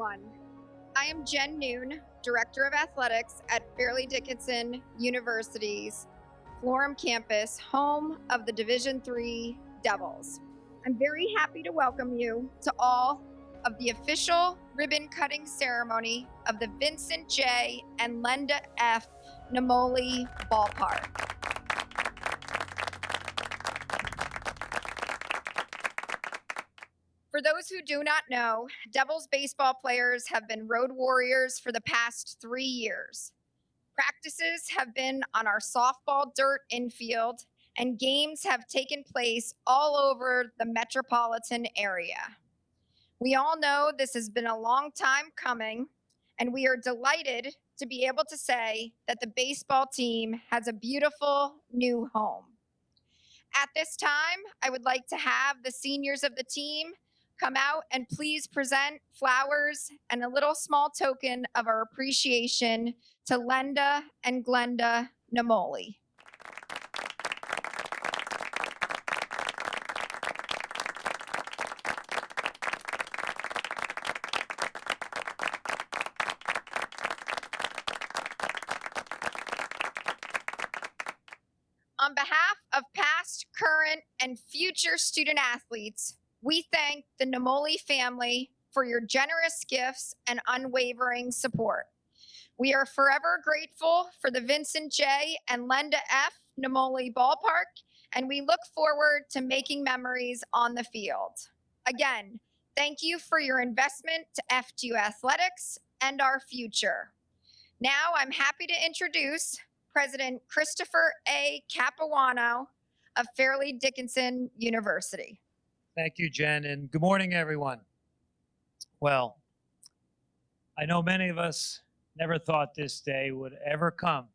everyone. I am Jen Noon, Director of Athletics at Fairleigh Dickinson University's Florham campus, home of the Division III Devils. I'm very happy to welcome you to all of the official ribbon cutting ceremony of the Vincent J. and Lenda F. Namoli Ballpark. For those who do not know, Devils baseball players have been road warriors for the past 3 years. Practices have been on our softball dirt infield, and games have taken place all over the metropolitan area. We all know this has been a long time coming, and we are delighted to be able to say that the baseball team has a beautiful new home. At this time, I would like to have the seniors of the team come out and please present flowers and a little small token of our appreciation to Lenda and Glenda Namoli. On behalf of past, current, and future student athletes, we thank the Namoli family for your generous gifts and unwavering support. We are forever grateful for the Vincent J. and Lenda F. Namoli Ballpark, and we look forward to making memories on the field. Again, thank you for your investment to FDU athletics and our future. Now I'm happy to introduce President Christopher A. Capuano of Fairleigh Dickinson University. Thank you, Jen, and good morning, everyone. Well, I know many of us never thought this day would ever come,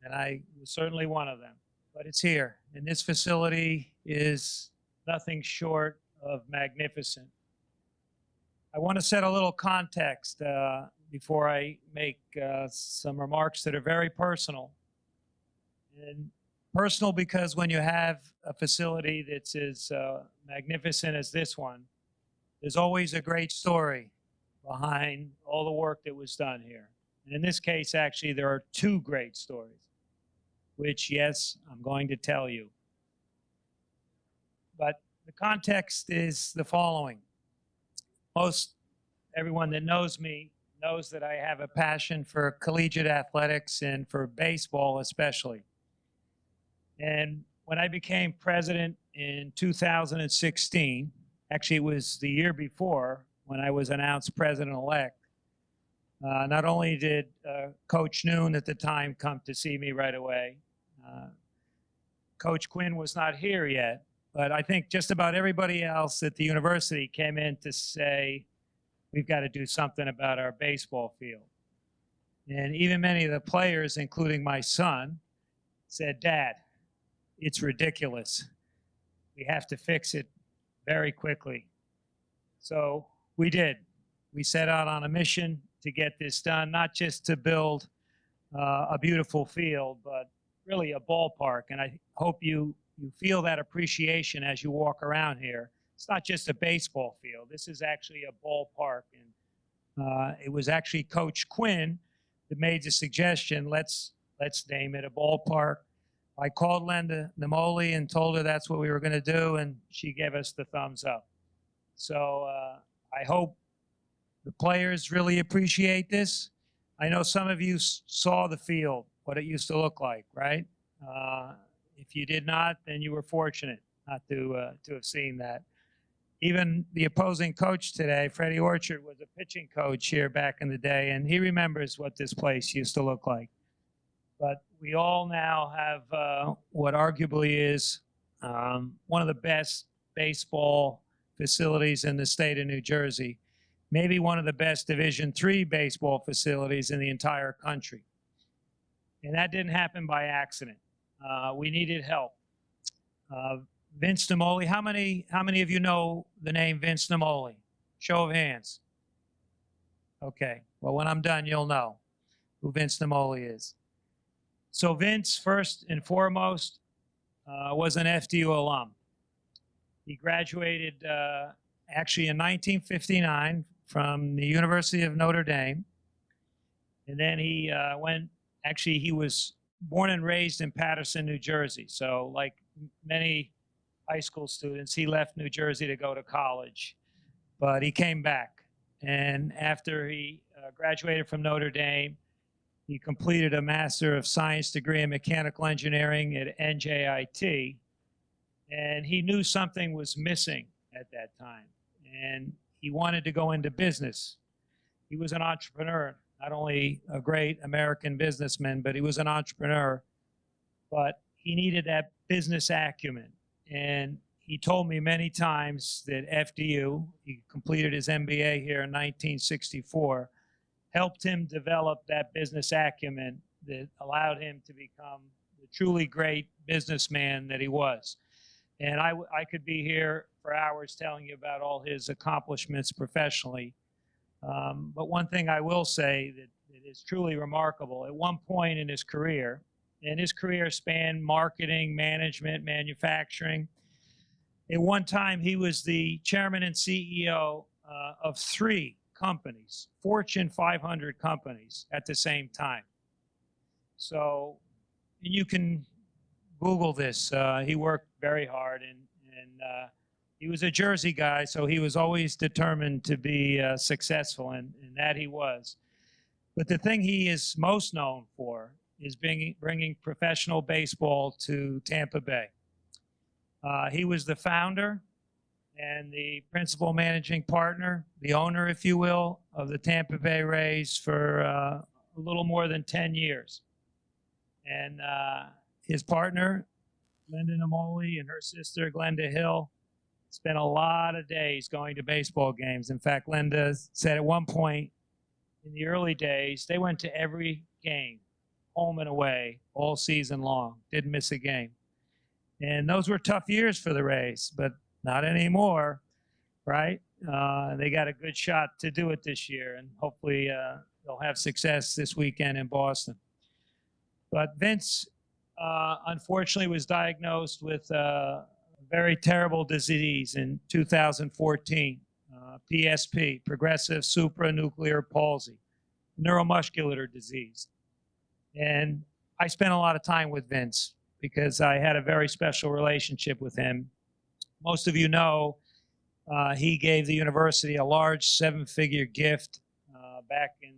and I was certainly one of them, but it's here, and this facility is nothing short of magnificent. I want to set a little context before I make some remarks that are very personal. And personal because when you have a facility that's as magnificent as this one, there's always a great story behind all the work that was done here. And in this case, actually, there are two great stories, which, yes, I'm going to tell you. But the context is the following. Most everyone that knows me knows that I have a passion for collegiate athletics and for baseball especially. And when I became president in 2016, actually it was the year before when I was announced president-elect, not only did Coach Noon at the time come to see me right away, Coach Quinn was not here yet, but I think just about everybody else at the university came in to say, we've got to do something about our baseball field. And even many of the players, including my son, said, Dad, it's ridiculous. We have to fix it very quickly. So we did. We set out on a mission to get this done, not just to build a beautiful field, but really a ballpark. And I hope you feel that appreciation as you walk around here. It's not just a baseball field. This is actually a ballpark. And it was actually Coach Quinn that made the suggestion, let's name it a ballpark. I called Lenda Namoli and told her that's what we were going to do, and she gave us the thumbs up. So I hope the players really appreciate this. I know some of you saw the field, what it used to look like, right? If you did not, then you were fortunate not to have seen that. Even the opposing coach today, Freddie Orchard, was a pitching coach here back in the day, and he remembers what this place used to look like. But we all now have what arguably is one of the best baseball facilities in the state of New Jersey, maybe one of the best Division III baseball facilities in the entire country. And that didn't happen by accident. We needed help. Vince Namoli, how many of you know the name Vince Namoli? Show of hands. Okay, well, when I'm done, you'll know who Vince Namoli is. So Vince, first and foremost, was an FDU alum. He graduated actually in 1959 from the University of Notre Dame. And then he he was born and raised in Paterson, New Jersey. So like many high school students, he left New Jersey to go to college, but he came back. And after he graduated from Notre Dame, he completed a Master of Science degree in Mechanical Engineering at NJIT. And he knew something was missing at that time. And he wanted to go into business. He was an entrepreneur, not only a great American businessman, but he was an entrepreneur. But he needed that business acumen. And he told me many times that FDU, he completed his MBA here in 1964, helped him develop that business acumen that allowed him to become the truly great businessman that he was. And I could be here for hours telling you about all his accomplishments professionally. But one thing I will say that is truly remarkable, at one point in his career, and his career spanned marketing, management, manufacturing. At one time, he was the chairman and CEO of 3 companies, Fortune 500 companies at the same time. So you can Google this. He worked very hard, and he was a Jersey guy, so he was always determined to be successful, and that he was. But the thing he is most known for is bringing professional baseball to Tampa Bay. He was the founder and the principal managing partner, the owner, if you will, of the Tampa Bay Rays for a little more than 10 years. And his partner, Lenda Namoli, and her sister, Glenda Hill, spent a lot of days going to baseball games. In fact, Lenda said at one point in the early days, they went to every game, home and away, all season long, didn't miss a game. And those were tough years for the Rays, but not anymore, right? They got a good shot to do it this year, and hopefully they'll have success this weekend in Boston. But Vince, unfortunately, was diagnosed with a very terrible disease in 2014, PSP, progressive supranuclear palsy, neuromuscular disease. And I spent a lot of time with Vince because I had a very special relationship with him. Most of you know he gave the university a large 7-figure gift back in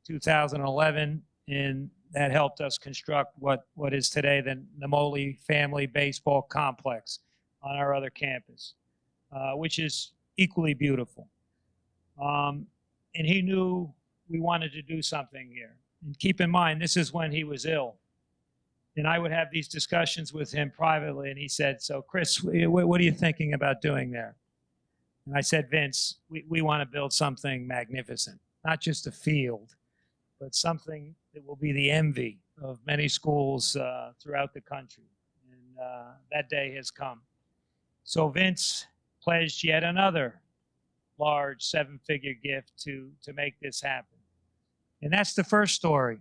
2011, and that helped us construct what is today the Namoli Family Baseball Complex on our other campus, which is equally beautiful. And he knew we wanted to do something here. And keep in mind, this is when he was ill. And I would have these discussions with him privately, and he said, "So, Chris, what are you thinking about doing there?" And I said, "Vince, we want to build something magnificent, not just a field, but something that will be the envy of many schools throughout the country." And that day has come. So Vince pledged yet another large 7-figure gift to make this happen. And that's the first story.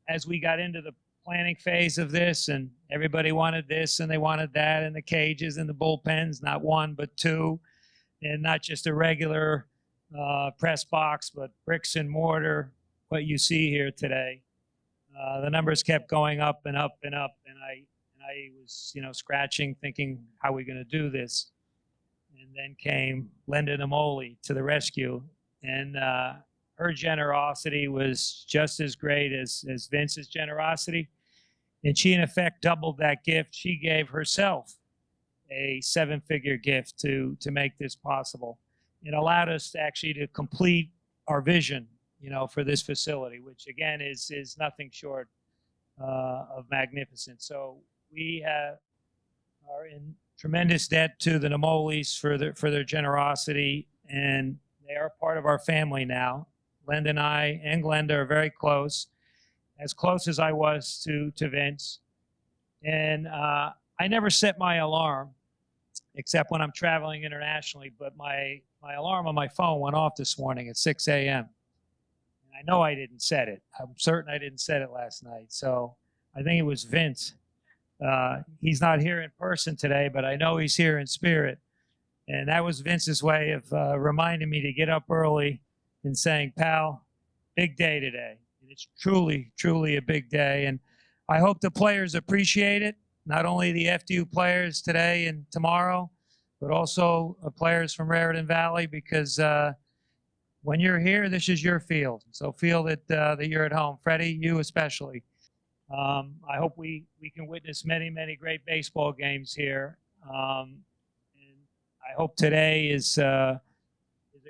As we got into the planning phase of this, and everybody wanted this and they wanted that, and the cages and the bullpens, not 1 but 2, and not just a regular press box, but bricks and mortar, what you see here today. The numbers kept going up and up and up, and I was, scratching, thinking, how are we going to do this? And then came Lenda Namoli to the rescue, and her generosity was just as great as Vince's generosity. And she, in effect, doubled that gift. She gave herself a 7-figure gift to make this possible. It allowed us to actually complete our vision, for this facility, which again is nothing short of magnificent. So we are in tremendous debt to the Namolis for their generosity, and they are part of our family now. Lenda and I and Glenda are very close as I was to Vince. And I never set my alarm, except when I'm traveling internationally, but my alarm on my phone went off this morning at 6 a.m. And I know I didn't set it. I'm certain I didn't set it last night. So I think it was Vince. He's not here in person today, but I know he's here in spirit. And that was Vince's way of reminding me to get up early and saying, pal, big day today. And it's truly, truly a big day. And I hope the players appreciate it, not only the FDU players today and tomorrow, but also players from Raritan Valley, because when you're here, this is your field. So feel that, that you're at home. Freddie, you especially. I hope we can witness many, many great baseball games here. And I hope today is a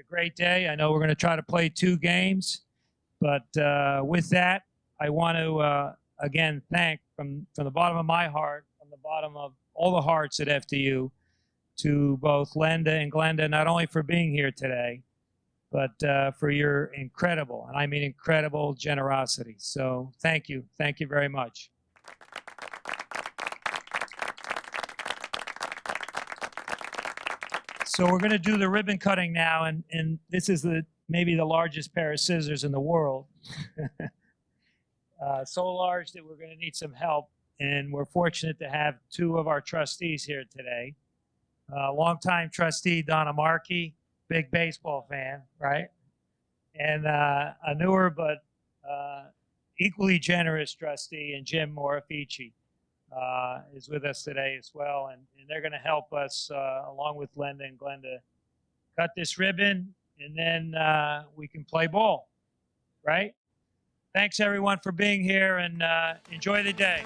great day. I know we're going to try to play 2 games, but with that, I want to again thank from the bottom of my heart, from the bottom of all the hearts at FDU, to both Lenda and Glenda, not only for being here today, but for your incredible, and I mean incredible, generosity. So thank you very much. So we're going to do the ribbon cutting now, and this is maybe the largest pair of scissors in the world. So large that we're going to need some help, and we're fortunate to have 2 of our trustees here today. Longtime trustee Donna Markey, big baseball fan, right? And a newer but equally generous trustee, and Jim Morafici is with us today as well, and they're going to help us along with Lenda and Glenda cut this ribbon, and then we can play ball, right? Thanks everyone for being here, and enjoy the day.